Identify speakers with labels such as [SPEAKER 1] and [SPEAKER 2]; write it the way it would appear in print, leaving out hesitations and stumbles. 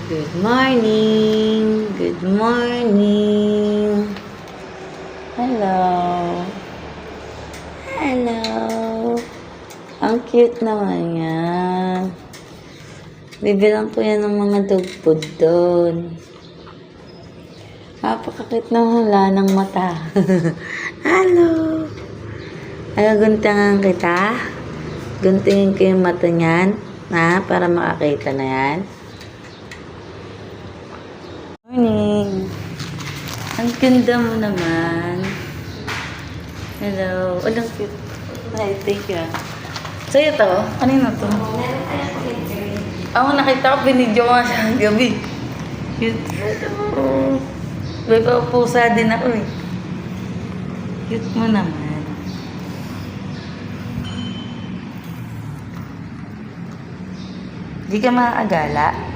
[SPEAKER 1] Good morning. Good morning. Hello. Hello. Ang cute naman yan. Bibilang ko yan ng mga dog food doon. Napakakit naman, wala ng mata. Hello. Guntingan kita. Guntingin ko yung mata niyan. Para makakita na yan. Morning. Ang ganda mo naman. Hello. Walang cute. Ay, thank you. Sa'yo to? Ano yun na to? Ako nakita ko, binidyo ko siya gabi. Cute. May paupusa din ako eh. Cute mo naman. Di ka makakagala?